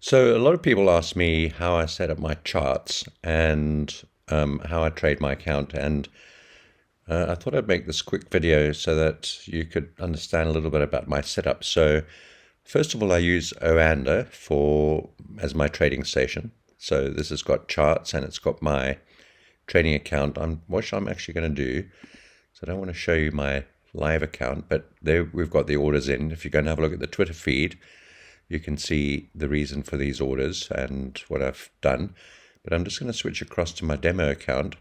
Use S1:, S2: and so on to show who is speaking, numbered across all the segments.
S1: So a lot of people ask me how I set up my charts and how I trade my account, and I thought I'd make this quick video so that you could understand a little bit about my setup. So first of all, I use Oanda as my trading station. So this has got charts and it's got my trading account. What I'm actually going to do, so I don't want to show you my live account, but there we've got the orders in. If you go and have a look at the Twitter feed, you can see the reason for these orders and what I've done. But I'm just going to switch across to my demo account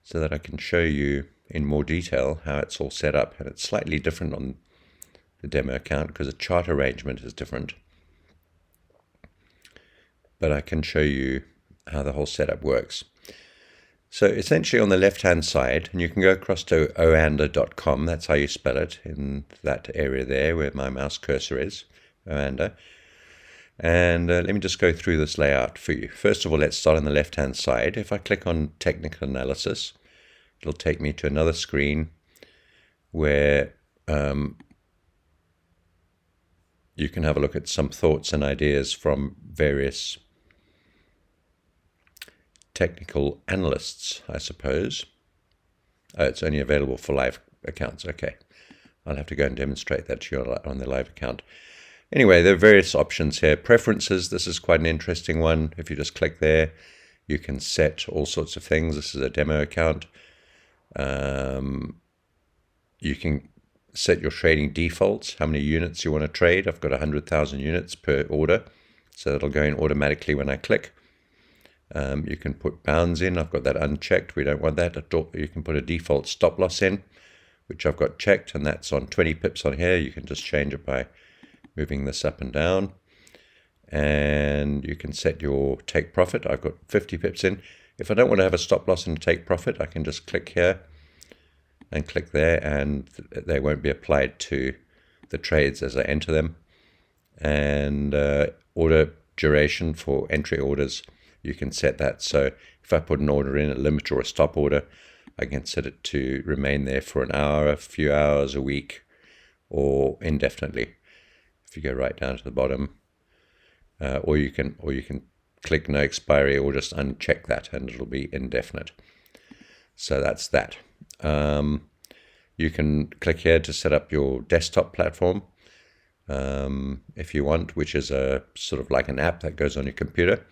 S1: so that I can show you in more detail how it's all set up. And it's slightly different on the demo account because the chart arrangement is different. But I can show you how the whole setup works. So essentially on the left-hand side, and you can go across to oanda.com, that's how you spell it, in that area there where my mouse cursor is. And let me just go through this layout for you. First of all, let's start on the left-hand side. If I click on Technical Analysis, it'll take me to another screen where you can have a look at some thoughts and ideas from various technical analysts, I suppose. Oh, it's only available for live accounts. Okay, I'll have to go and demonstrate that to you on the live account. Anyway, there are various options here. Preferences, this is quite an interesting one. If you just click there, you can set all sorts of things. This is a demo account. You can set your trading defaults, how many units you want to trade. I've got 100,000 units per order, so that'll go in automatically when I click. You can put bounds in. I've got that unchecked. We don't want that. You can put a default stop loss in, which I've got checked, and that's on 20 pips on here. You can just change it by moving this up and down, and you can set your take profit. I've got 50 pips in. If I don't want to have a stop loss and a take profit, I can just click here and click there, and they won't be applied to the trades as I enter them. And order duration for entry orders, you can set that. So if I put an order in, a limit or a stop order, I can set it to remain there for an hour, a few hours, a week, or indefinitely. If you go right down to the bottom, or you can click no expiry or just uncheck that and it'll be indefinite. So that's that. You can click here to set up your desktop platform if you want, which is a sort of like an app that goes on your computer,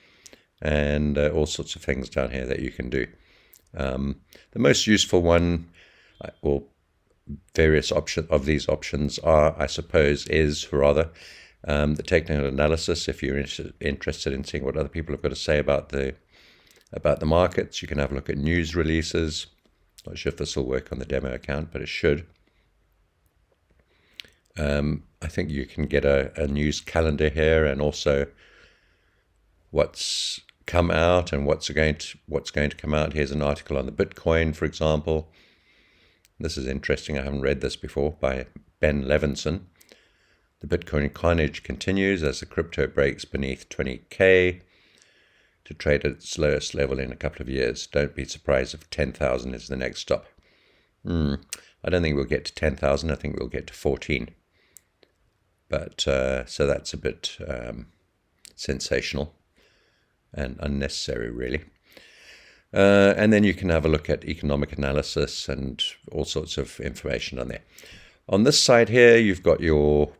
S1: and all sorts of things down here that you can do. The most useful one, or various options of these options are, I suppose, the technical analysis. If you're interested in seeing what other people have got to say about the markets, you can have a look at news releases. Not sure if this will work on the demo account, but it should. I think you can get a news calendar here, and also what's come out and what's going to come out. Here's an article on the Bitcoin, for example. This is interesting. I haven't read this before, by Ben Levinson. The Bitcoin carnage continues as the crypto breaks beneath 20K to trade at its lowest level in a couple of years. Don't be surprised if 10,000 is the next stop. I don't think we'll get to 10,000. I think we'll get to 14. But so that's a bit sensational and unnecessary, really. And then you can have a look at economic analysis and all sorts of information on there. On this side here, you've got your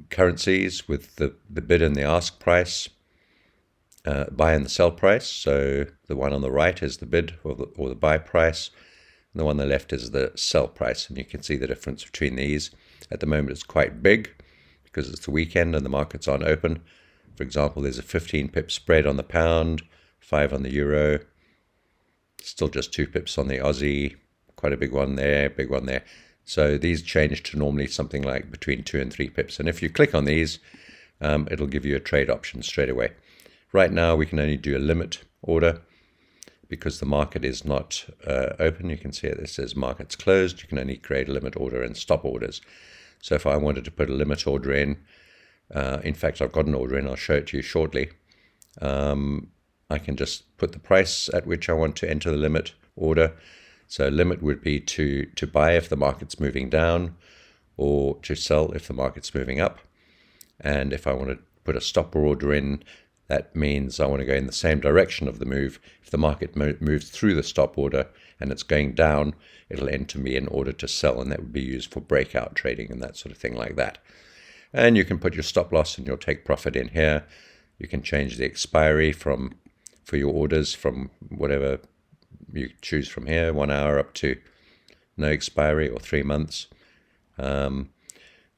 S1: currencies with the bid and the ask price, buy and the sell price. So the one on the right is the bid or the buy price, and the one on the left is the sell price. And you can see the difference between these. At the moment, it's quite big because it's the weekend and the markets aren't open. For example, there's a 15 pip spread on the pound, 5 on the euro, still just 2 pips on the Aussie, quite a big one there, big one there. So these change to normally something like between 2 and 3 pips. And if you click on these, it'll give you a trade option straight away. Right now, we can only do a limit order because the market is not open. You can see it says market's closed. You can only create a limit order and stop orders. So if I wanted to put a limit order in fact, I've got an order in, I'll show it to you shortly. I can just put the price at which I want to enter the limit order. So limit would be to buy if the market's moving down, or to sell if the market's moving up. And if I want to put a stop order in, that means I want to go in the same direction of the move. If the market moves through the stop order and it's going down, it'll enter me an order to sell, and that would be used for breakout trading and that sort of thing like that. And you can put your stop loss and your take profit in here. You can change the expiry for your orders from whatever you choose from here, 1 hour up to no expiry, or 3 months. And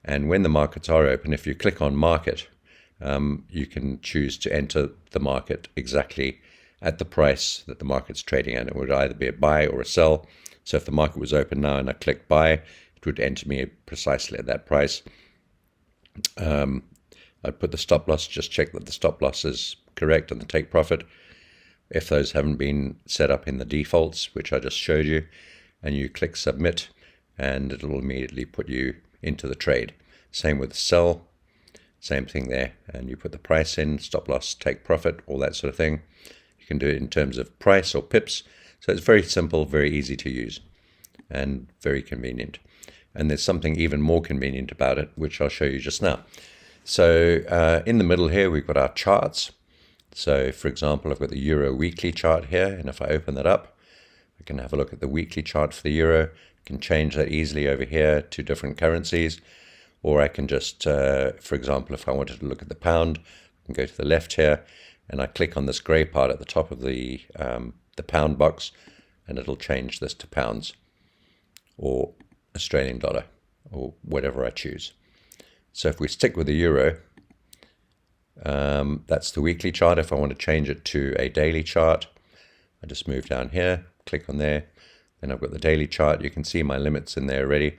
S1: when the markets are open, if you click on market, you can choose to enter the market exactly at the price that the market's trading at. It would either be a buy or a sell. So if the market was open now and I click buy, it would enter me precisely at that price. I'd put the stop loss, just check that the stop loss is correct, and the take profit, if those haven't been set up in the defaults, which I just showed you, and you click submit, and it will immediately put you into the trade. Same with sell, same thing there, and you put the price in, stop loss, take profit, all that sort of thing. You can do it in terms of price or pips. So it's very simple, very easy to use, and very convenient. And there's something even more convenient about it, which I'll show you just now. So in the middle here, we've got our charts. So for example, I've got the Euro weekly chart here, and if I open that up, I can have a look at the weekly chart for the Euro. I can change that easily over here to different currencies, or I can just, for example, if I wanted to look at the pound, I can go to the left here, and I click on this grey part at the top of the pound box, and it'll change this to pounds, or Australian dollar, or whatever I choose. So if we stick with the Euro, that's the weekly chart. If I want to change it to a daily chart, I just move down here, click on there, then I've got the daily chart. You can see my limits in there already.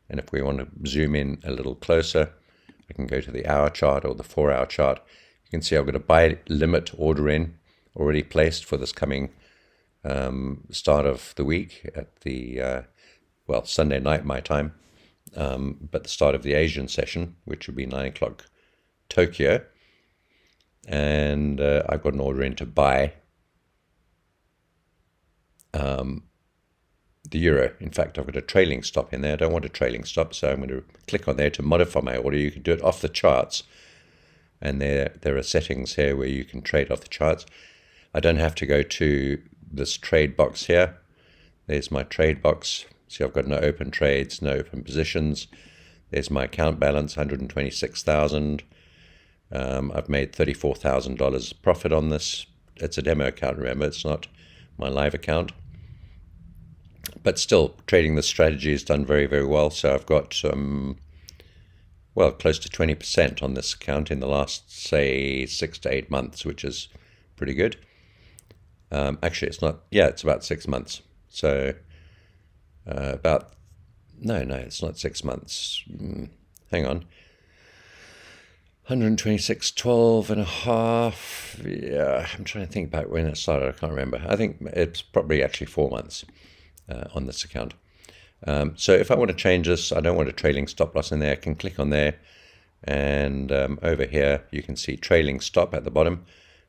S1: And if we want to zoom in a little closer, I can go to the hour chart or the 4-hour chart. You can see I've got a buy limit order in already placed for this coming start of the week at the Sunday night my time, but the start of the Asian session, which would be 9 o'clock Tokyo. And I've got an order in to buy the Euro. In fact, I've got a trailing stop in there. I don't want a trailing stop, so I'm going to click on there to modify my order. You can do it off the charts, and there are settings here where you can trade off the charts. I don't have to go to this trade box here. There's my trade box. See, I've got no open trades, no open positions. There's my account balance, 126,000. I've made $34,000 profit on this. It's a demo account, remember, it's not my live account. But still, trading this strategy has done very, very well. So I've got, close to 20% on this account in the last, say, 6 to 8 months, which is pretty good. Actually, it's not, it's about 6 months. So it's not 6 months. Hang on. 126, 12 and a half. Yeah, I'm trying to think about when it started. I can't remember. I think it's probably actually 4 months on this account. So if I want to change this, I don't want a trailing stop loss in there. I can click on there, and over here you can see trailing stop at the bottom,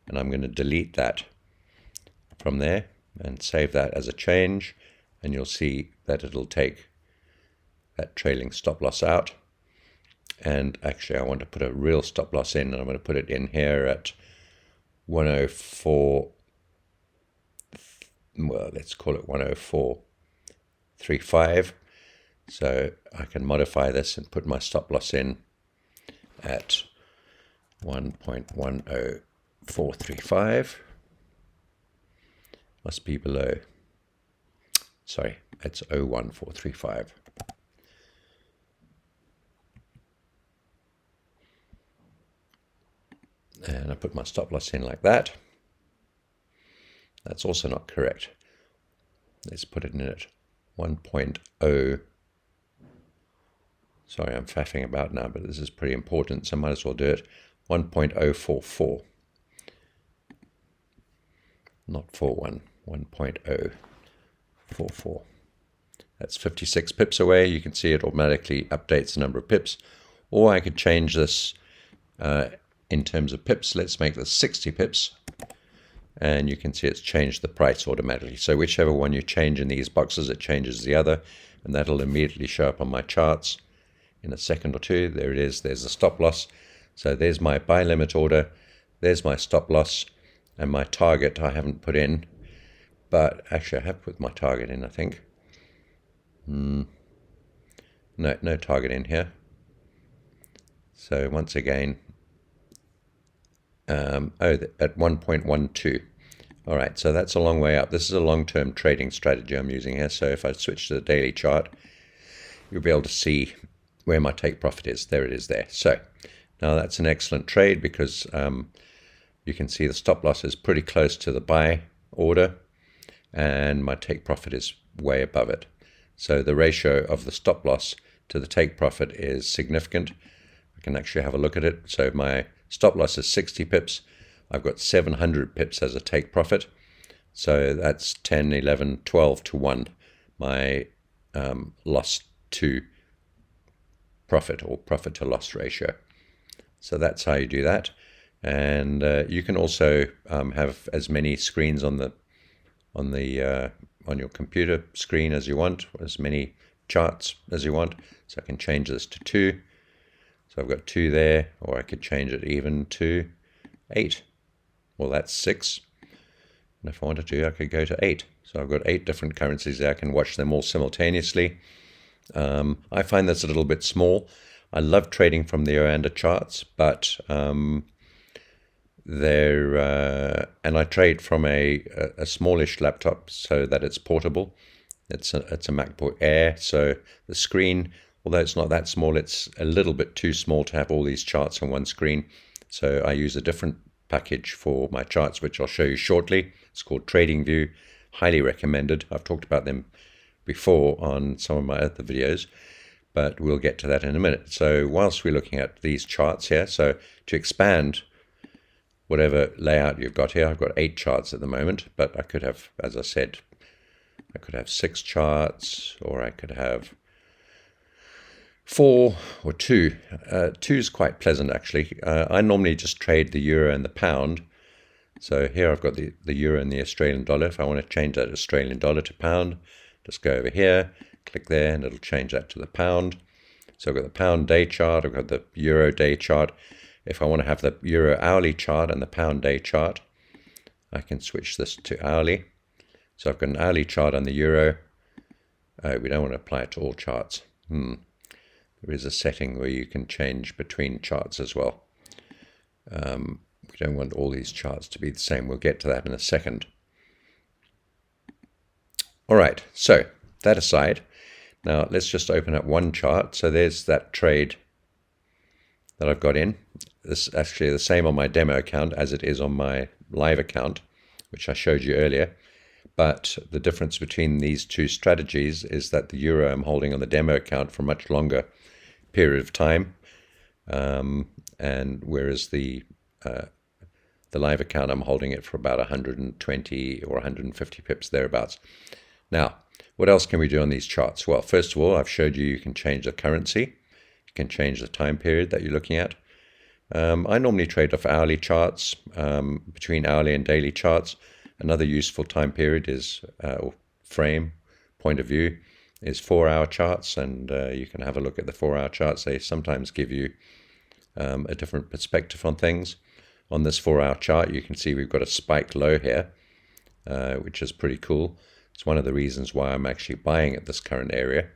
S1: and I'm going to delete that from there and save that as a change, and you'll see that it'll take that trailing stop loss out. And actually I want to put a real stop loss in, and I'm going to put it in here at 104, let's call it 104.35. So I can modify this and put my stop loss in at 1.10435. Must be below, sorry, it's 01435. And I put my stop loss in like that. That's also not correct. Let's put it in at 1.0. Sorry, I'm faffing about now, but this is pretty important, so I might as well do it. 1.044. Not 41, 1.044. That's 56 pips away. You can see it automatically updates the number of pips. Or I could change this in terms of pips. Let's make this 60 pips, and you can see it's changed the price automatically. So whichever one you change in these boxes, it changes the other, and that'll immediately show up on my charts in a second or two. There it is. There's the stop loss. So there's my buy limit order, there's my stop loss, and my target I haven't put in, but actually I have put my target in, I think. No target in here. So once again, at 1.12. All right, so that's a long way up. This is a long-term trading strategy I'm using here. So if I switch to the daily chart, you'll be able to see where my take profit is. There it is there. So now that's an excellent trade because you can see the stop loss is pretty close to the buy order and my take profit is way above it. So the ratio of the stop loss to the take profit is significant. I can actually have a look at it. So my stop loss is 60 pips. I've got 700 pips as a take profit. So that's 10, 11, 12 to 1, my loss to profit or profit to loss ratio. So that's how you do that. And you can also have as many screens on your computer screen as you want, as many charts as you want. So I can change this to 2. So I've got 2 there, or I could change it even to 8. Well, that's 6. And if I wanted to, I could go to 8. So I've got 8 different currencies there. I can watch them all simultaneously. I find that's a little bit small. I love trading from the Oanda charts, but and I trade from a smallish laptop so that it's portable. It's a MacBook Air, so the screen, although it's not that small, it's a little bit too small to have all these charts on one screen. So I use a different package for my charts, which I'll show you shortly. It's called TradingView. Highly recommended. I've talked about them before on some of my other videos, but we'll get to that in a minute. So whilst we're looking at these charts here, so to expand whatever layout you've got here, I've got 8 charts at the moment, but I could have, as I said, I could have 6 charts, or I could have 4 or 2. 2 is quite pleasant, actually. I normally just trade the euro and the pound. So here I've got the euro and the Australian dollar. If I want to change that Australian dollar to pound, just go over here, click there, and it'll change that to the pound. So I've got the pound day chart, I've got the euro day chart. If I want to have the euro hourly chart and the pound day chart, I can switch this to hourly. So I've got an hourly chart on the euro. We don't want to apply it to all charts. There is a setting where you can change between charts as well. We don't want all these charts to be the same. We'll get to that in a second. All right, so that aside, now let's just open up one chart. So there's that trade that I've got in. This is actually the same on my demo account as it is on my live account, which I showed you earlier. But the difference between these two strategies is that the euro I'm holding on the demo account for a much longer period of time, and whereas the live account I'm holding it for about 120 or 150 pips thereabouts. Now, what else can we do on these charts? Well, first of all, I've showed you can change the currency. You can change the time period that you're looking at. I normally trade off hourly charts, between hourly and daily charts. Another useful time period is, or frame, point of view, is 4-hour charts, and you can have a look at the 4-hour charts. They sometimes give you a different perspective on things. On this 4-hour chart, you can see we've got a spike low here, which is pretty cool. It's one of the reasons why I'm actually buying at this current area.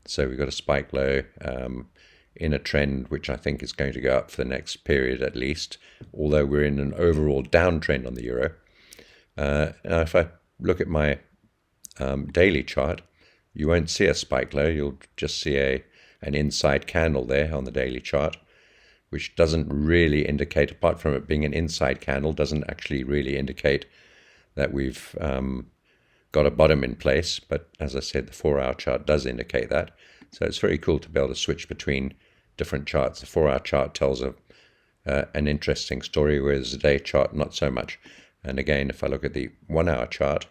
S1: So we've got a spike low in a trend which I think is going to go up for the next period at least, although we're in an overall downtrend on the euro. Now if I look at my daily chart, you won't see a spike low. You'll just see an inside candle there on the daily chart, which doesn't really indicate, apart from it being an inside candle, doesn't actually really indicate that we've got a bottom in place. But as I said, the 4-hour chart does indicate that. So it's very cool to be able to switch between different charts. The 4-hour chart tells an interesting story, whereas the day chart, not so much. And again, if I look at the 1-hour chart,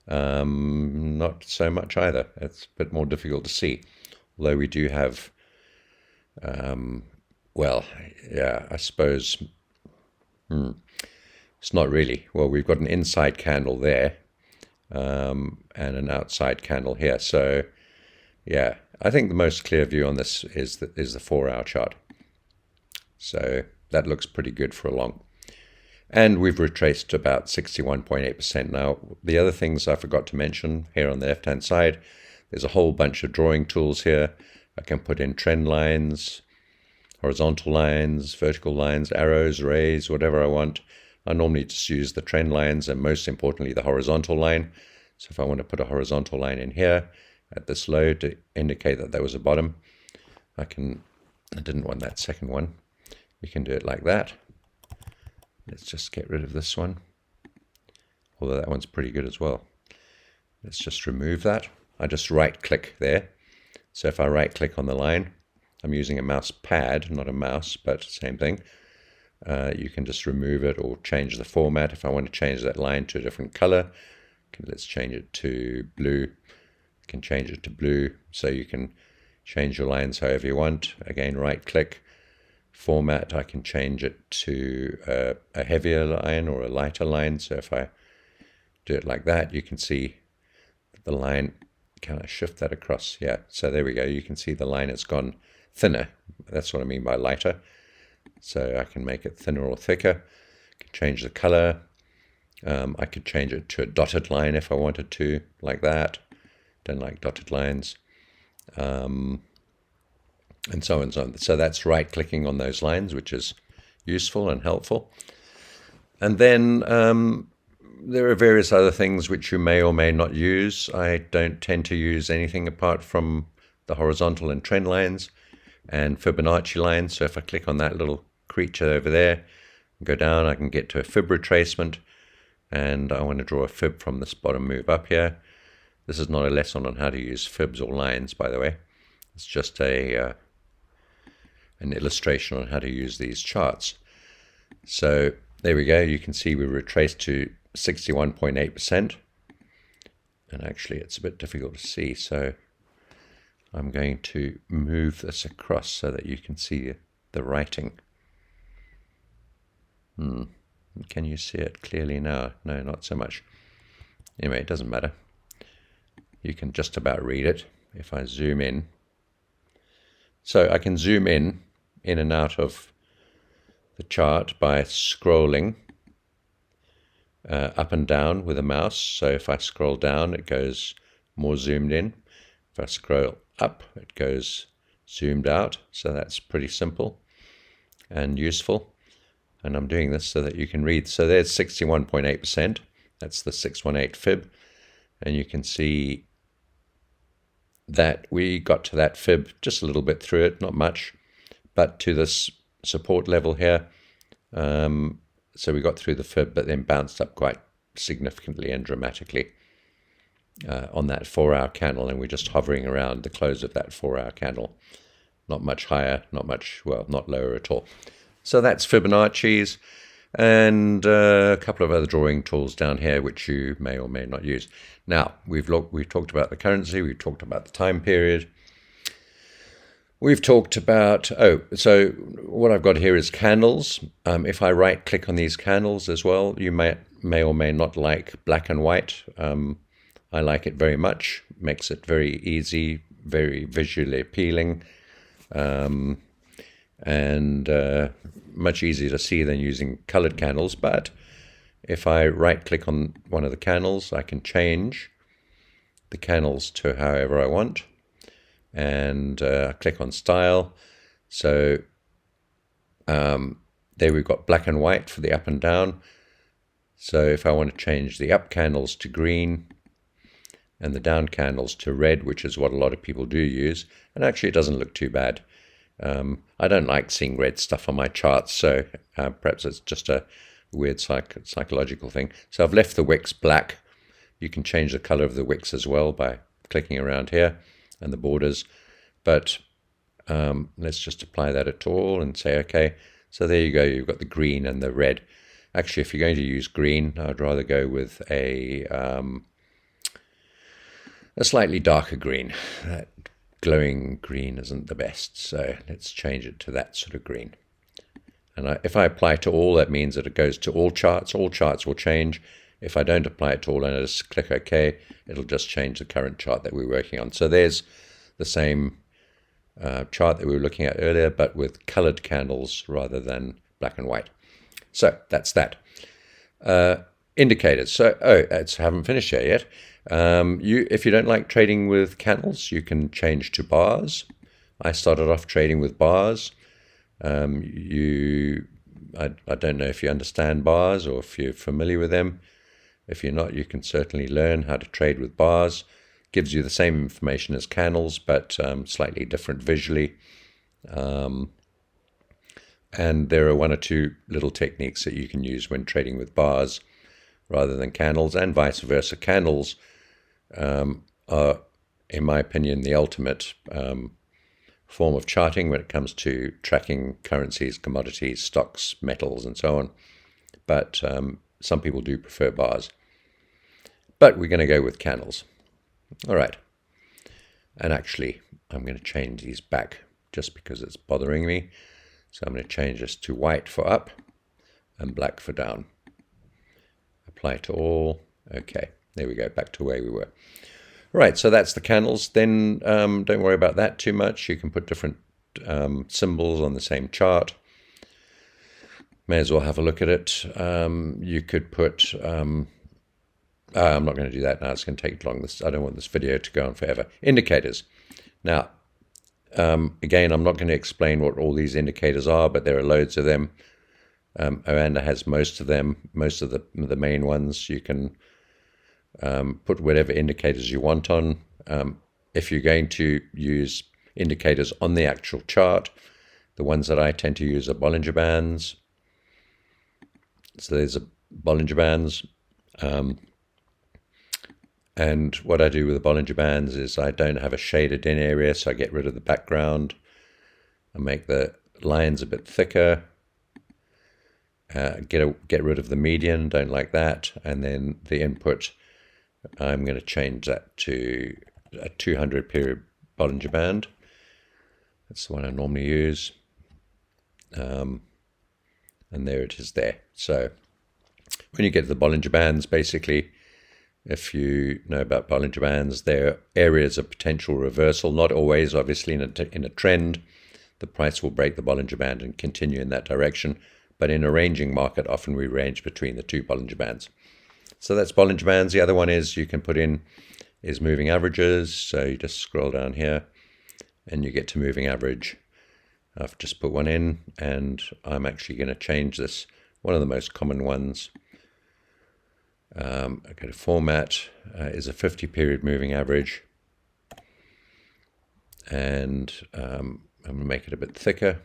S1: not so much either. It's a bit more difficult to see. Although we do have, well, yeah, I suppose, it's not really. Well, we've got an inside candle there, and an outside candle here. So, yeah, I think the most clear view on this is the 4-hour chart. So that looks pretty good for a long. And we've retraced about 61.8%. Now, the other things I forgot to mention here on the left-hand side, there's a whole bunch of drawing tools here. I can put in trend lines, horizontal lines, vertical lines, arrows, rays, whatever I want. I normally just use the trend lines and most importantly the horizontal line. So if I want to put a horizontal line in here at this low to indicate that there was a bottom, I didn't want that second one. You can do it like that. Let's just get rid of this one, although that one's pretty good as well. Let's just remove that. I just right click there. So if I right click on the line, I'm using a mouse pad, not a mouse, but same thing. You can just remove it or change the format. If I want to change that line to a different color, let's change it to blue. You can change it to blue, so you can change your lines however you want. Again, right click. Format, I can change it to a heavier line or a lighter line. So if I do it like that, you can see the line. Can I shift that across? Yeah, so there we go. You can see the line has gone thinner. That's what I mean by lighter. So I can make it thinner or thicker. I can change the color. I could change it to a dotted line if I wanted to, like that. Don't like dotted lines. And so on and so on. So that's right clicking on those lines, which is useful and helpful. And then there are various other things which you may or may not use. I don't tend to use anything apart from the horizontal and trend lines and Fibonacci lines. So if I click on that little creature over there, go down, I can get to a fib retracement. And I want to draw a fib from this bottom move up here. This is not a lesson on how to use fibs or lines, by the way. It's just an illustration on how to use these charts. So there we go. You can see we retraced to 61.8%. And actually, it's a bit difficult to see. So I'm going to move this across so that you can see the writing. Can you see it clearly now? No, not so much. Anyway, it doesn't matter. You can just about read it if I zoom in. So I can zoom in and out of the chart by scrolling up and down with a mouse. So if I scroll down, it goes more zoomed in. If I scroll up, it goes zoomed out. So that's pretty simple and useful. And I'm doing this so that you can read. So there's 61.8%. That's the 618 fib. And you can see that we got to that fib just a little bit through it, not much, but to this support level here. So we got through the fib, but then bounced up quite significantly and dramatically on that 4-hour candle. And we're just hovering around the close of that 4-hour candle. Not much higher, not much, well, not lower at all. So that's Fibonacci's and a couple of other drawing tools down here which you may or may not use. Now, we've talked about the currency, we've talked about the time period. We've talked about, so what I've got here is candles. If I right click on these candles as well, you may or may not like black and white. I like it very much, makes it very easy, very visually appealing. And much easier to see than using colored candles. But if I right click on one of the candles, I can change the candles to however I want, and click on style. So there we've got black and white for the up and down. So if I want to change the up candles to green and the down candles to red, which is what a lot of people do use, and actually it doesn't look too bad. I don't like seeing red stuff on my charts, so perhaps it's just a weird psychological thing. So I've left the wicks black. You can change the color of the wicks as well by clicking around here and the borders. But let's just apply that at all and say, okay. So there you go. You've got the green and the red. Actually, if you're going to use green, I'd rather go with a slightly darker green. That glowing green isn't the best, so let's change it to that sort of green. And if I apply to all, that means that it goes to all charts. All charts will change. If I don't apply it to all and I just click OK, it'll just change the current chart that we're working on. So there's the same chart that we were looking at earlier, but with colored candles rather than black and white. So that's that. Indicators. So, I haven't finished here yet. If you don't like trading with candles, you can change to bars. I started off trading with bars. I don't know if you understand bars or if you're familiar with them. If you're not, you can certainly learn how to trade with bars. Gives you the same information as candles, but slightly different visually. And there are one or two little techniques that you can use when trading with bars rather than candles, and vice versa. Candles are, in my opinion, the ultimate form of charting when it comes to tracking currencies, commodities, stocks, metals, and so on. But some people do prefer bars. But we're going to go with candles. All right. And actually, I'm going to change these back just because it's bothering me. So I'm going to change this to white for up and black for down. Apply to all. Okay, there we go, back to where we were. Right, so that's the candles. Then don't worry about that too much. You can put different symbols on the same chart. May as well have a look at it. You could put... I'm not going to do that now. It's going to take long. I don't want this video to go on forever. Indicators. Now, again, I'm not going to explain what all these indicators are, but there are loads of them. Oanda has most of them, most of the main ones. You can put whatever indicators you want on. If you're going to use indicators on the actual chart, the ones that I tend to use are Bollinger Bands. So there's a Bollinger Bands. And what I do with the Bollinger Bands is I don't have a shaded in area, so I get rid of the background. I make the lines a bit thicker. Get rid of the median, don't like that. And then the input, I'm going to change that to a 200 period Bollinger Band. That's the one I normally use. And there it is there. So when you get to the Bollinger Bands, basically, if you know about Bollinger Bands, they're areas of potential reversal. Not always, obviously, in a trend. The price will break the Bollinger Band and continue in that direction. But in a ranging market, often we range between the two Bollinger Bands. So that's Bollinger Bands. The other one is you can put in is moving averages. So you just scroll down here and you get to moving average. I've just put one in, and I'm actually going to change this. One of the most common ones. I go to format, is a 50 period moving average. And I'm going to make it a bit thicker.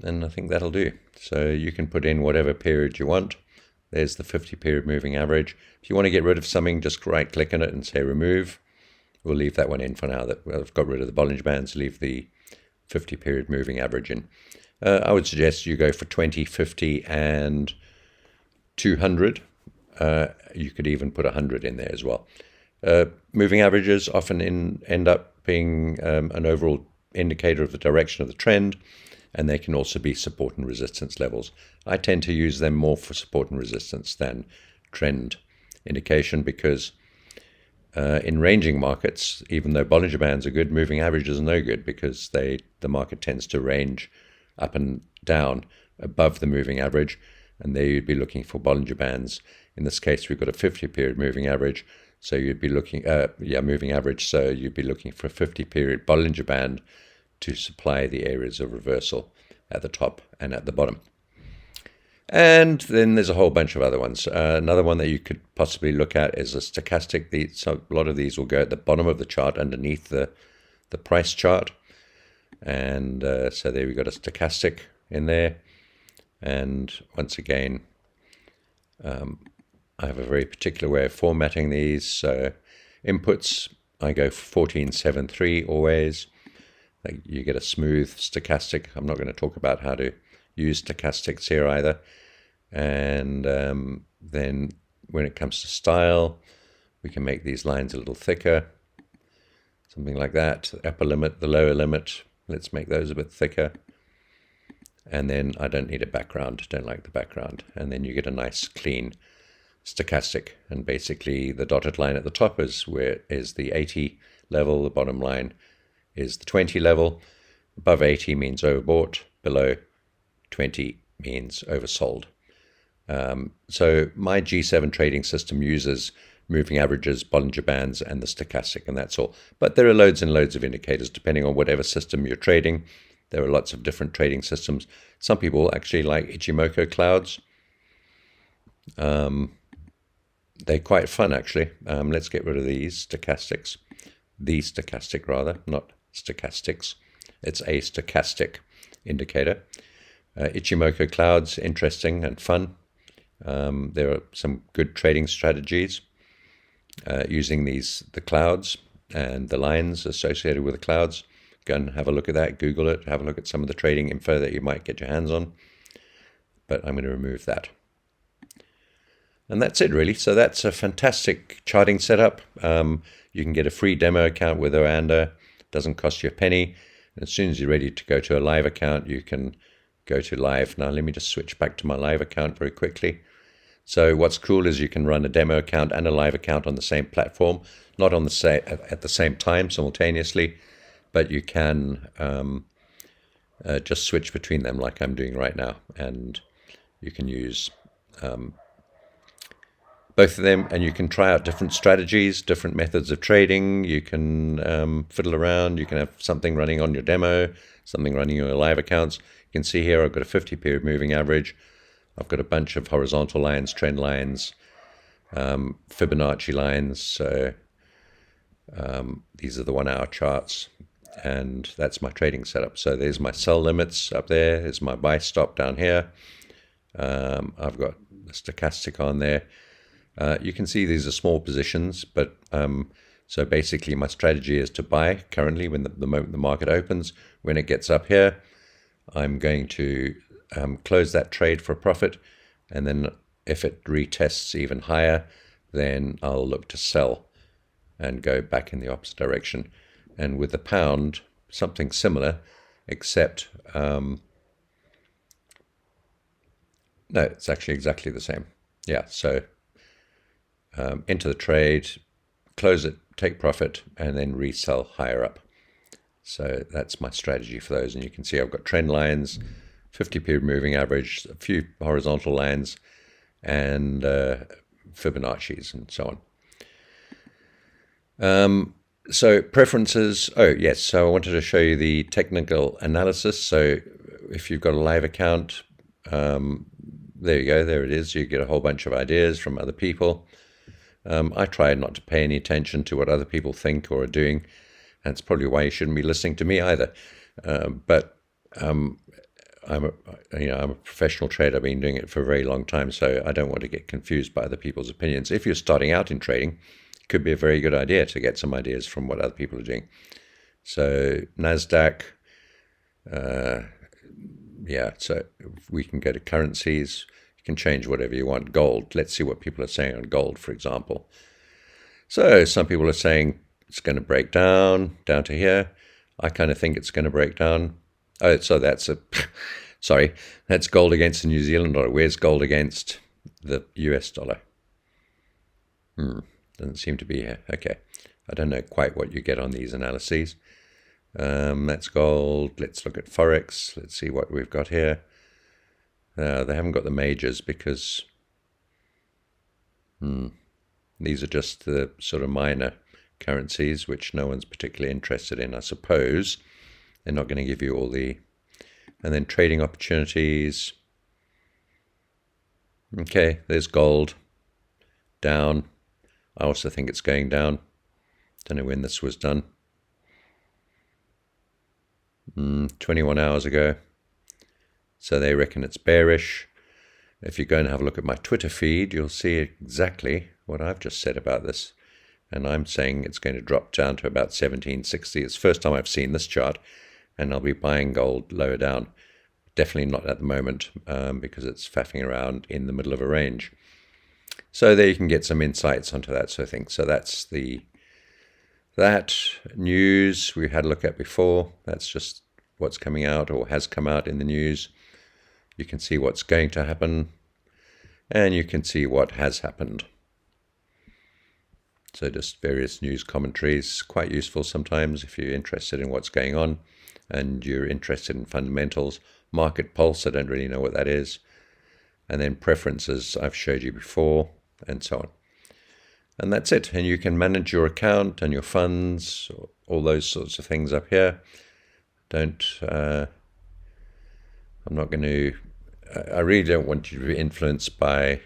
S1: And I think that'll do. So you can put in whatever period you want. There's the 50 period moving average. If you want to get rid of something, just right click on it and say remove. We'll leave that one in for now. That I've got rid of the Bollinger Bands, leave the 50 period moving average in. I would suggest you go for 20, 50 and 200. You could even put 100 in there as well. Moving averages often end up being an overall indicator of the direction of the trend, and they can also be support and resistance levels. I tend to use them more for support and resistance than trend indication, because in ranging markets, even though Bollinger Bands are good, moving averages are no good, because the market tends to range up and down above the moving average, and there you'd be looking for Bollinger Bands. In this case, we've got a 50 period moving average, so you'd be looking moving average, so you'd be looking for a 50 period Bollinger Band to supply the areas of reversal at the top and at the bottom. And then there's a whole bunch of other ones. Another one that you could possibly look at is a stochastic. So a lot of these will go at the bottom of the chart underneath the price chart. And so there we've got a stochastic in there. And once again, I have a very particular way of formatting these. So inputs, I go for 1473 always. You get a smooth stochastic. I'm not going to talk about how to use stochastics here either. And then when it comes to style, we can make these lines a little thicker, something like that. The upper limit, the lower limit, let's make those a bit thicker. And then I don't need a background, don't like the background. And then you get a nice clean stochastic. And basically the dotted line at the top is the 80 level, the bottom line is the 20 level. Above 80 means overbought. Below 20 means oversold. So my G7 trading system uses moving averages, Bollinger Bands, and the stochastic, and that's all. But there are loads and loads of indicators depending on whatever system you're trading. There are lots of different trading systems. Some people actually like Ichimoku clouds. They're quite fun, actually. Let's get rid of these stochastics. The stochastic, rather, not stochastics. It's a stochastic indicator. Ichimoku clouds, interesting and fun. There are some good trading strategies using the clouds and the lines associated with the clouds. Go and have a look at that, Google it, have a look at some of the trading info that you might get your hands on. But I'm going to remove that. And that's it, really. So that's a fantastic charting setup. You can get a free demo account with Oanda. Doesn't cost you a penny. And as soon as you're ready to go to a live account, you can go to live. Now, let me just switch back to my live account very quickly. So what's cool is you can run a demo account and a live account on the same platform, not on the at the same time simultaneously, but you can just switch between them like I'm doing right now. And you can use both of them, and you can try out different strategies, different methods of trading. You can fiddle around. You can have something running on your demo, something running on your live accounts. You can see here I've got a 50-period moving average. I've got a bunch of horizontal lines, trend lines, Fibonacci lines. So these are the 1 hour charts, and that's my trading setup. So there's my sell limits up there. There's my buy stop down here. I've got the stochastic on there. You can see these are small positions, but so basically my strategy is to buy currently when the moment the market opens. When it gets up here, I'm going to close that trade for a profit, and then if it retests even higher, then I'll look to sell and go back in the opposite direction. And with the pound, something similar, except no, it's actually exactly the same. Yeah, so enter the trade, close it, take profit, and then resell higher up. So that's my strategy for those. And you can see I've got trend lines, 50-period moving average, a few horizontal lines, and Fibonacci's and so on. So preferences, oh yes, so I wanted to show you the technical analysis. So if you've got a live account, there you go, there it is. You get a whole bunch of ideas from other people. I try not to pay any attention to what other people think or are doing. That's probably why you shouldn't be listening to me either. But I'm a professional trader. I've been doing it for a very long time, so I don't want to get confused by other people's opinions. If you're starting out in trading, it could be a very good idea to get some ideas from what other people are doing. So NASDAQ, yeah, so we can go to currencies. You can change whatever you want. Gold, let's see what people are saying on gold, for example. So some people are saying it's going to break down to here. I kind of think it's going to break down. Oh, so that's sorry, that's gold against the New Zealand dollar. Where's gold against the US dollar? Doesn't seem to be here. Okay, I don't know quite what you get on these analyses. That's gold. Let's look at Forex. Let's see what we've got here. They haven't got the majors because these are just the sort of minor currencies which no one's particularly interested in, I suppose. They're not going to give you all the... And then trading opportunities. Okay, there's gold. Down. I also think it's going down. Don't know when this was done. 21 hours ago. So they reckon it's bearish. If you go and have a look at my Twitter feed, you'll see exactly what I've just said about this. And I'm saying it's going to drop down to about 1760. It's the first time I've seen this chart, and I'll be buying gold lower down. Definitely not at the moment because it's faffing around in the middle of a range. So there you can get some insights onto that sort of thing. So that's that news we had a look at before. That's just what's coming out or has come out in the news. You can see what's going to happen, and you can see what has happened. So just various news commentaries, quite useful sometimes if you're interested in what's going on and you're interested in fundamentals. Market pulse, I don't really know what that is. And then preferences, I've showed you before, and so on. And that's it. And you can manage your account and your funds, all those sorts of things up here. I'm not going to, I really don't want you to be influenced by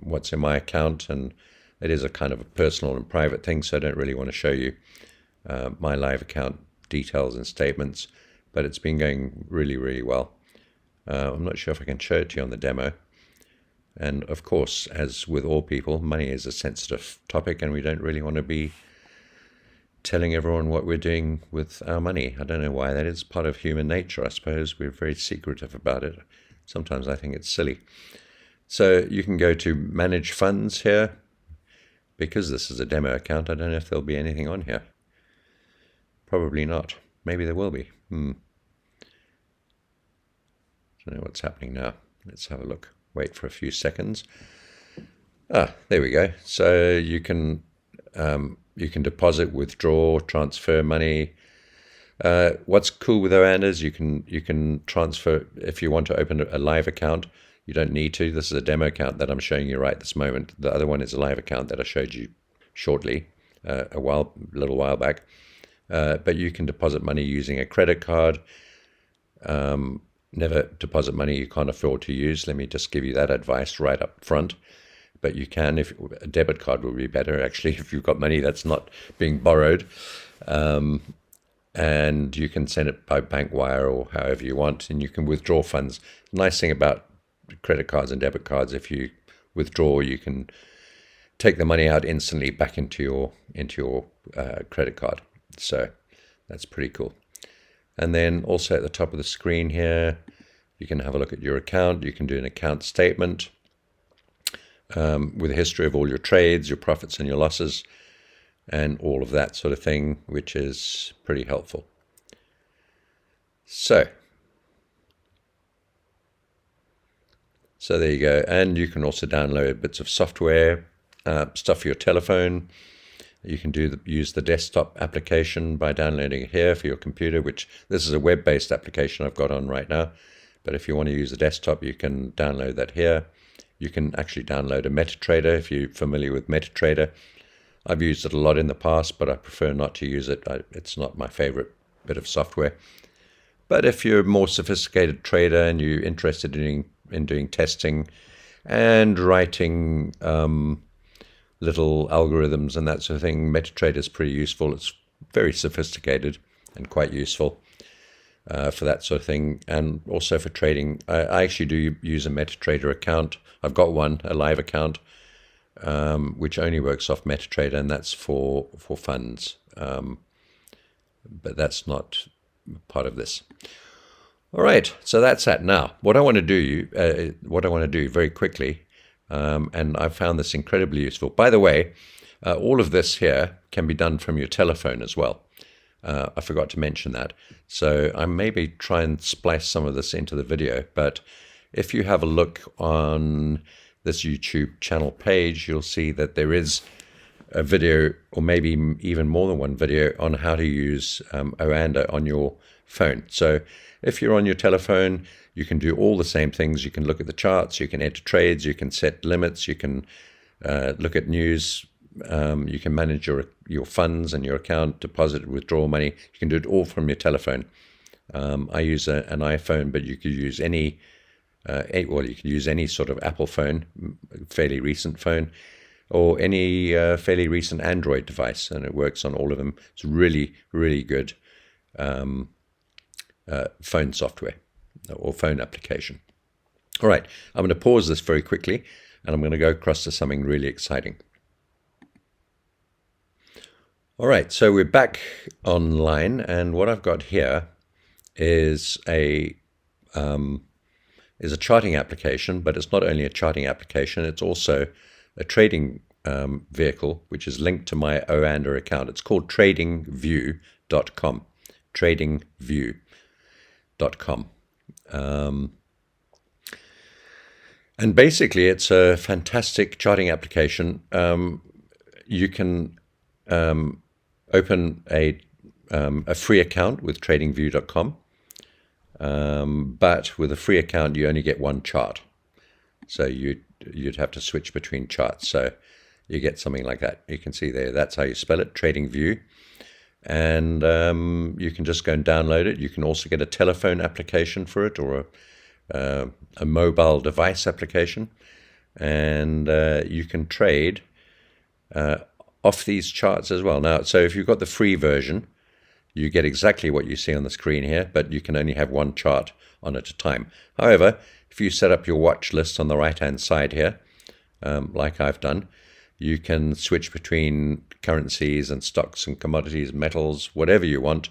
S1: what's in my account, and it is a kind of a personal and private thing, so I don't really want to show you my live account details and statements, but it's been going really, really well. I'm not sure if I can show it to you on the demo. And of course, as with all people, money is a sensitive topic, and we don't really want to be telling everyone what we're doing with our money. I don't know why that is. Part of human nature, I suppose. We're very secretive about it. Sometimes I think it's silly. So you can go to manage funds here. Because this is a demo account, I don't know if there'll be anything on here. Probably not. Maybe there will be. Don't know what's happening now. Let's have a look. Wait for a few seconds. There we go. So you can deposit, withdraw, transfer money. What's cool with Oanders, you can transfer if you want to open a live account. You don't need to. This is a demo account that I'm showing you right this moment. The other one is a live account that I showed you shortly, a little while back. But you can deposit money using a credit card. Never deposit money you can't afford to use. Let me just give you that advice right up front. But you can, if a debit card would be better, actually, if you've got money that's not being borrowed. And you can send it by bank wire or however you want, and you can withdraw funds. Nice thing about credit cards and debit cards, if you withdraw, you can take the money out instantly back into your credit card. So that's pretty cool. And then also at the top of the screen here, you can have a look at your account. You can do an account statement with a history of all your trades, your profits and your losses, and all of that sort of thing, which is pretty helpful. So there you go. And you can also download bits of software, stuff for your telephone. You can use the desktop application by downloading it here for your computer, which this is a web-based application I've got on right now. But if you want to use the desktop, you can download that here. You can actually download a MetaTrader if you're familiar with MetaTrader. I've used it a lot in the past, but I prefer not to use it. It's not my favorite bit of software. But if you're a more sophisticated trader and you're interested in doing testing and writing little algorithms and that sort of thing, MetaTrader is pretty useful. It's very sophisticated and quite useful for that sort of thing, and also for trading. I actually do use a MetaTrader account. I've got one, a live account, which only works off MetaTrader, and that's for funds. But that's not part of this. All right, so that's that. Now, what I want to do very quickly, and I've found this incredibly useful. By the way, all of this here can be done from your telephone as well. I forgot to mention that. So I maybe try and splice some of this into the video, but if you have a look on this YouTube channel page, you'll see that there is a video, or maybe even more than one video, on how to use Oander on your phone. So if you're on your telephone, you can do all the same things. You can look at the charts, you can enter trades, you can set limits, you can look at news, you can manage your funds and your account, deposit, withdraw money. You can do it all from your telephone. I use an iPhone, but you could use any sort of Apple phone, fairly recent phone, or any fairly recent Android device, and it works on all of them. It's really, really good phone software or phone application. All right, I'm going to pause this very quickly, and I'm going to go across to something really exciting. All right, so we're back online, and what I've got here is a charting application, but it's not only a charting application, it's also a trading vehicle, which is linked to my Oander account. It's called tradingview.com, tradingview.com. And basically, it's a fantastic charting application. you can open a free account with tradingview.com, but with a free account you only get one chart, so you'd have to switch between charts. So you get something like that. You can see there, that's how you spell it, TradingView. And you can just go and download it. You can also get a telephone application for it, or a mobile device application, and you can trade off these charts as well. Now, so if you've got the free version, you get exactly what you see on the screen here, but you can only have one chart on at a time. However, if you set up your watch list on the right-hand side here, like I've done, you can switch between currencies and stocks and commodities, metals, whatever you want,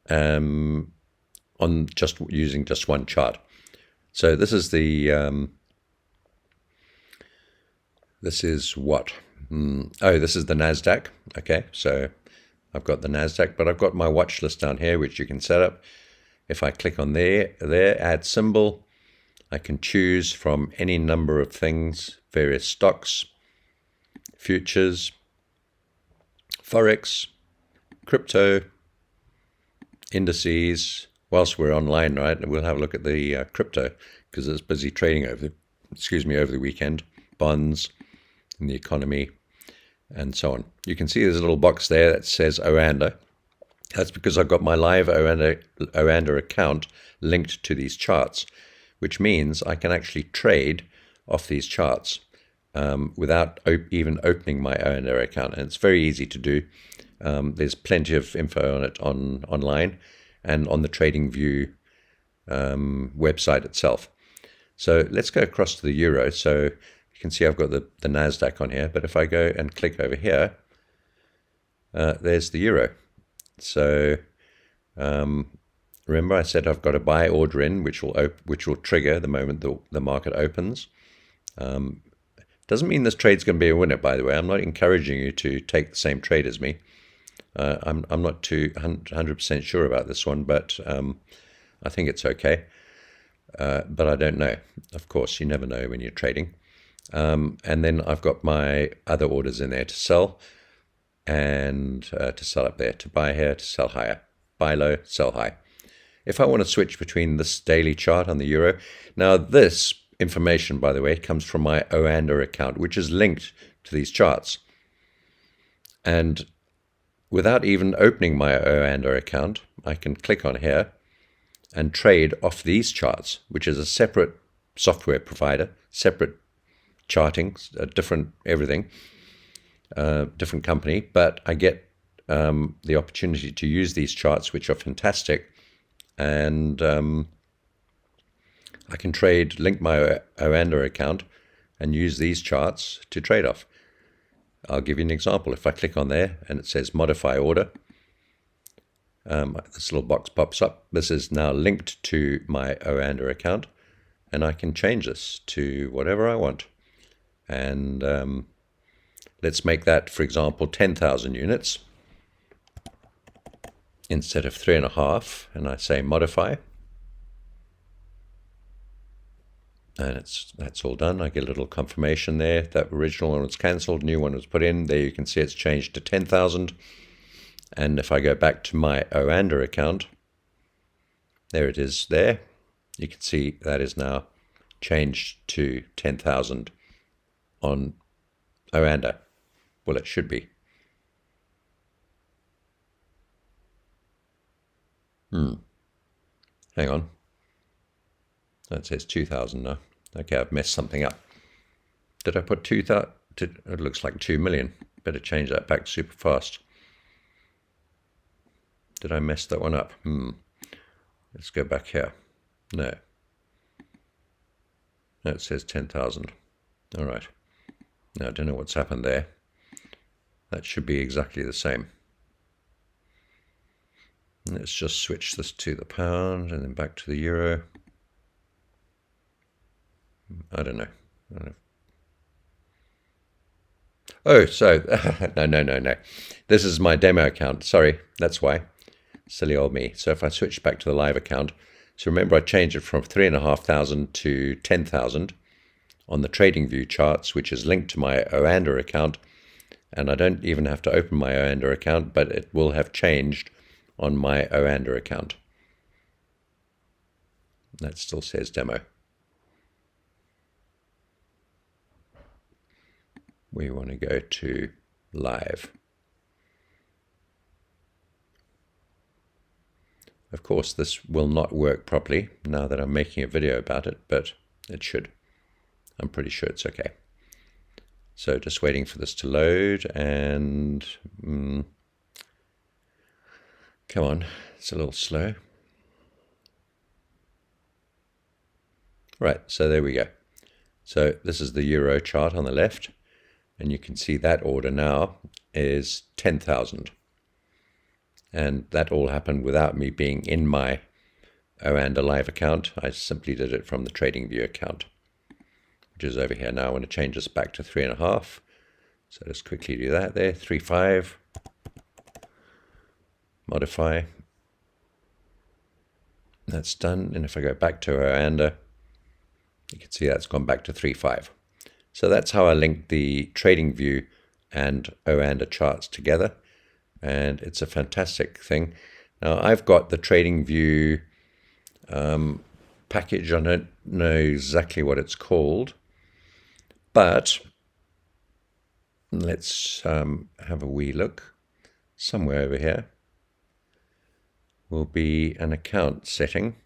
S1: on just using just one chart. So this is the this is what? This is the NASDAQ. Okay, so I've got the NASDAQ, but I've got my watch list down here, which you can set up. If I click on there, add symbol, I can choose from any number of things, various stocks, futures, Forex, crypto, indices. Whilst we're online, right, we'll have a look at the crypto, because it's busy trading over the weekend, bonds, and the economy, and so on. You can see there's a little box there that says Oanda. That's because I've got my live Oanda account linked to these charts, which means I can actually trade off these charts without even opening my Oanda account. And it's very easy to do. There's plenty of info on it online and on the TradingView website itself. So let's go across to the euro. So you can see I've got the NASDAQ on here, but if I go and click over here, there's the euro. So remember I said I've got a buy order in, which will trigger the moment the market opens. Doesn't mean this trade's going to be a winner, by the way. I'm not encouraging you to take the same trade as me. I'm not too 100% sure about this one, but I think it's okay. But I don't know. Of course, you never know when you're trading. And then I've got my other orders in there to sell, and to sell up there, to buy here, to sell higher, buy low, sell high. If I want to switch between this daily chart on the euro, now this information, by the way, comes from my Oanda account, which is linked to these charts. And without even opening my Oanda account, I can click on here and trade off these charts, which is a separate software provider, separate charting, different everything, different company, but I get the opportunity to use these charts, which are fantastic, and I can trade, link my Oanda account and use these charts to trade off. I'll give you an example. If I click on there and it says modify order, this little box pops up. This is now linked to my Oanda account, and I can change this to whatever I want. And let's make that, for example, 10,000 units instead of 3.5, and I say modify. And that's all done. I get a little confirmation there. That original one was cancelled, new one was put in. There you can see it's changed to 10,000. And if I go back to my Oanda account, there it is there. You can see that is now changed to 10,000 on Oanda. Well, it should be. Hang on. That says 2,000 now. Okay, I've messed something up. Did I put 2,000? It looks like 2 million. Better change that back super fast. Did I mess that one up? Let's go back here. No. No, it says 10,000. All right. Now, I don't know what's happened there. That should be exactly the same. Let's just switch this to the pound and then back to the euro. I don't know. Oh, so, no. This is my demo account. Sorry, that's why. Silly old me. So if I switch back to the live account, so remember I changed it from 3,500 to 10,000 on the TradingView charts, which is linked to my Oanda account. And I don't even have to open my Oanda account, but it will have changed on my Oanda account. That still says demo. We want to go to live. Of course, this will not work properly now that I'm making a video about it, but it should. I'm pretty sure it's okay. So just waiting for this to load, and come on, it's a little slow. Right, so there we go. So this is the Euro chart on the left, and you can see that order now is 10,000. And that all happened without me being in my Oanda Live account. I simply did it from the TradingView account, which is over here now. I want to change this back to 3.5. So just quickly do that there, 3.5. Modify. That's done. And if I go back to Oanda, you can see that's gone back to 3.5. So that's how I link the TradingView and Oanda charts together. And it's a fantastic thing. Now I've got the TradingView package. I don't know exactly what it's called, but let's have a wee look. Somewhere over here will be an account setting.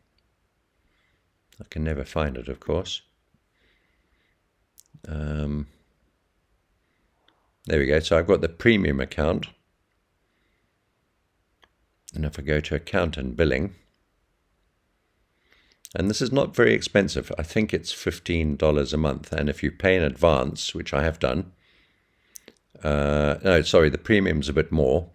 S1: I can never find it, of course. There we go. So I've got the premium account. And if I go to account and billing, and this is not very expensive. I think it's $15 a month. And if you pay in advance, which I have done, no, sorry, the premium's a bit more.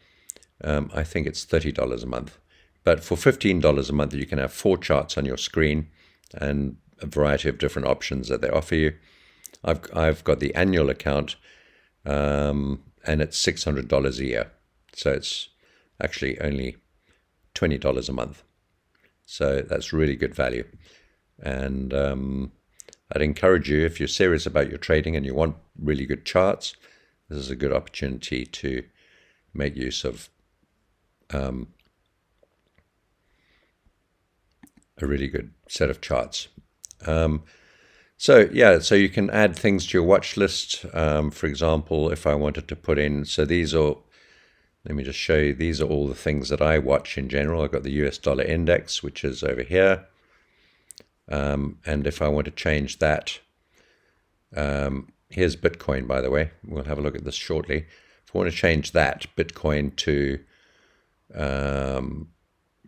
S1: I think it's $30 a month. But for $15 a month, you can have 4 charts on your screen and a variety of different options that they offer you. I've got the annual account, and it's $600 a year. So it's actually only $20 a month. So that's really good value. And I'd encourage you, if you're serious about your trading and you want really good charts, this is a good opportunity to make use of a really good set of charts. So yeah, so you can add things to your watch list. For example, if I wanted to put in, so these are, let me just show you, these are all the things that I watch in general. I've got the US dollar index, which is over here. And if I want to change that, here's Bitcoin, by the way. We'll have a look at this shortly. If I want to change that Bitcoin to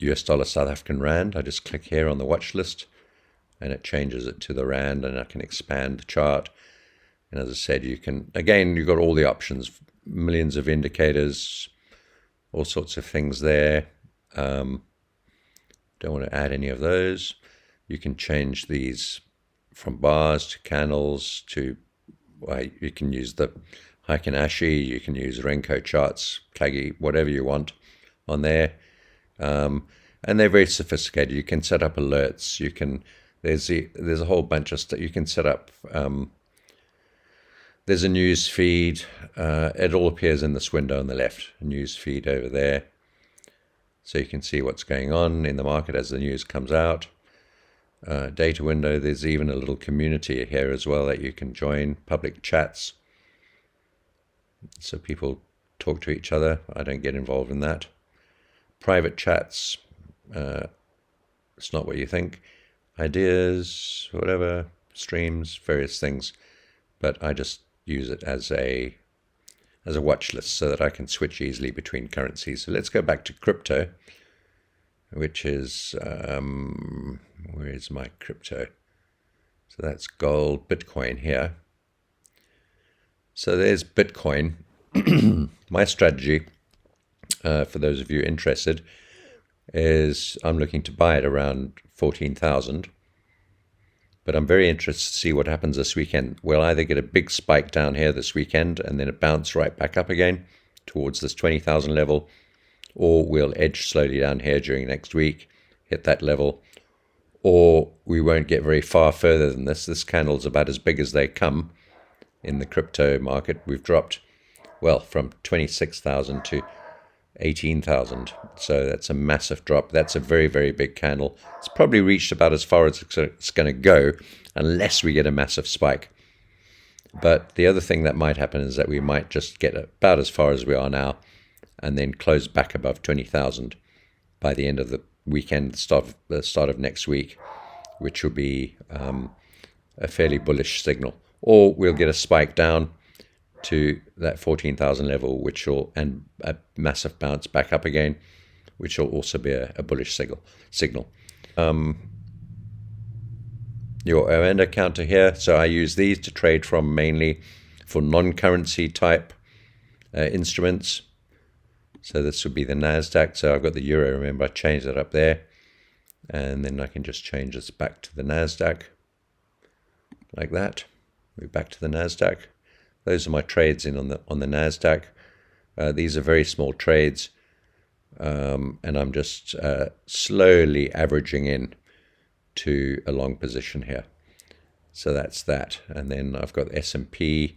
S1: US dollar South African Rand, I just click here on the watch list and it changes it to the Rand, and I can expand the chart. And as I said, you can, again, you've got all the options, millions of indicators, all sorts of things there. Don't want to add any of those. You can change these from bars to candles to, well, you can use the Heiken Ashi, you can use Renko charts, Kagi, whatever you want on there. And they're very sophisticated. You can set up alerts. You can, there's a whole bunch of stuff. You can set up, there's a news feed. It all appears in this window on the left, a news feed over there. So you can see what's going on in the market as the news comes out. Data window, there's even a little community here as well that you can join, public chats. So people talk to each other. I don't get involved in that. Private chats, it's not what you think. Ideas, whatever, streams, various things. But I just use it as a watch list so that I can switch easily between currencies. So let's go back to crypto, which is, where is my crypto? So that's gold, Bitcoin here. So there's Bitcoin. My strategy, for those of you interested, is I'm looking to buy it around 14,000. But I'm very interested to see what happens this weekend. We'll either get a big spike down here this weekend and then it bounce right back up again towards this 20,000 level, or we'll edge slowly down here during next week, hit that level, or we won't get very far further than this. This candle's about as big as they come in the crypto market. We've dropped well, from 26,000 to 18,000. So that's a massive drop. That's a very, very big candle. It's probably reached about as far as it's going to go unless we get a massive spike. But the other thing that might happen is that we might just get about as far as we are now and then close back above 20,000 by the end of the weekend, the start of next week, which will be a fairly bullish signal. Or we'll get a spike down to that 14,000 level, and a massive bounce back up again, which will also be a bullish signal. Your Oanda counter here. So I use these to trade from mainly for non-currency type instruments. So this would be the NASDAQ. So I've got the euro. Remember, I changed that up there. And then I can just change this back to the NASDAQ like that. Move back to the NASDAQ. Those are my trades in on the NASDAQ. These are very small trades. And I'm just slowly averaging in to a long position here. So that's that. And then I've got the S&P.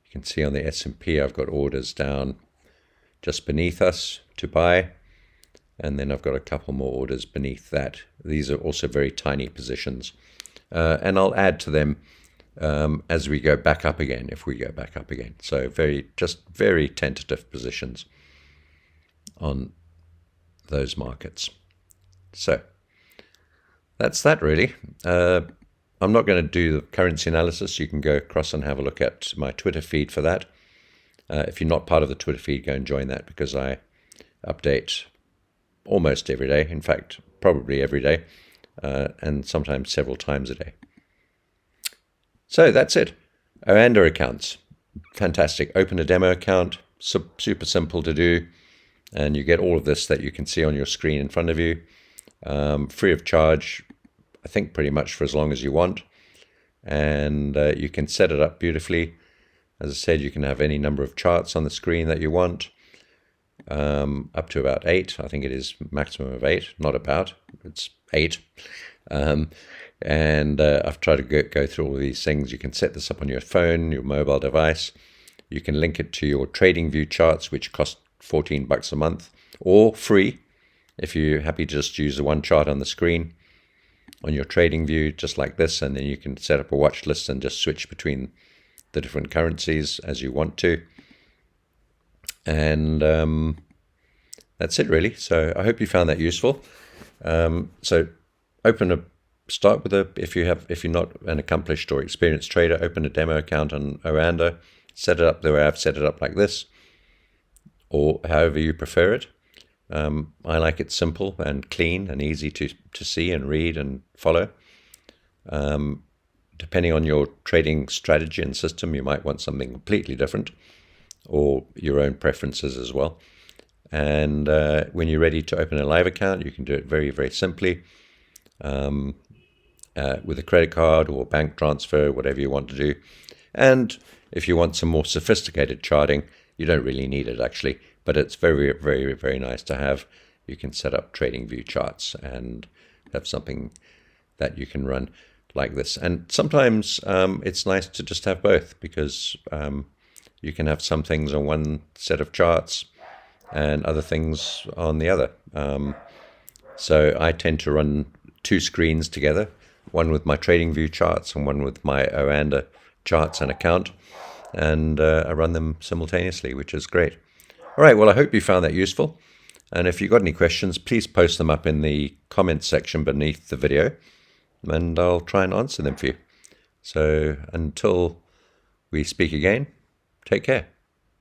S1: You can see on the S&P I've got orders down just beneath us to buy. And then I've got a couple more orders beneath that. These are also very tiny positions. And I'll add to them as we go back up again, if we go back up again. So very tentative positions on those markets. So that's that really. I'm not going to do the currency analysis. You can go across and have a look at my Twitter feed for that. If you're not part of the Twitter feed, go and join that, because I update almost every day. In fact, probably every day, and sometimes several times a day. So that's it. Oanda accounts. Fantastic. Open a demo account. Super simple to do. And you get all of this that you can see on your screen in front of you. Free of charge, I think pretty much for as long as you want. And you can set it up beautifully. As I said, you can have any number of charts on the screen that you want. Up to about 8. I think it is maximum of 8. Not about. It's 8. And I've tried to go through all of these things. You can set this up on your phone, your mobile device. You can link it to your TradingView charts, which cost $14 a month, or free if you're happy to just use the one chart on the screen on your TradingView, just like this. And then you can set up a watch list and just switch between the different currencies as you want to. And that's it really. So I hope you found that useful. So start with if you're not an accomplished or experienced trader, open a demo account on Oanda, set it up the way I've set it up like this, or however you prefer it. I like it simple and clean and easy to see and read and follow. Depending on your trading strategy and system, you might want something completely different, or your own preferences as well. And when you're ready to open a live account, you can do it very, very simply with a credit card or bank transfer, whatever you want to do. And if you want some more sophisticated charting, you don't really need it actually, but it's very, very, very nice to have. You can set up TradingView charts and have something that you can run like this. And sometimes it's nice to just have both, because you can have some things on one set of charts and other things on the other. So I tend to run two screens together, one with my TradingView charts and one with my Oanda charts and account, and I run them simultaneously, which is great. All right, well, I hope you found that useful. And if you've got any questions, please post them up in the comments section beneath the video, and I'll try and answer them for you. So until we speak again, take care.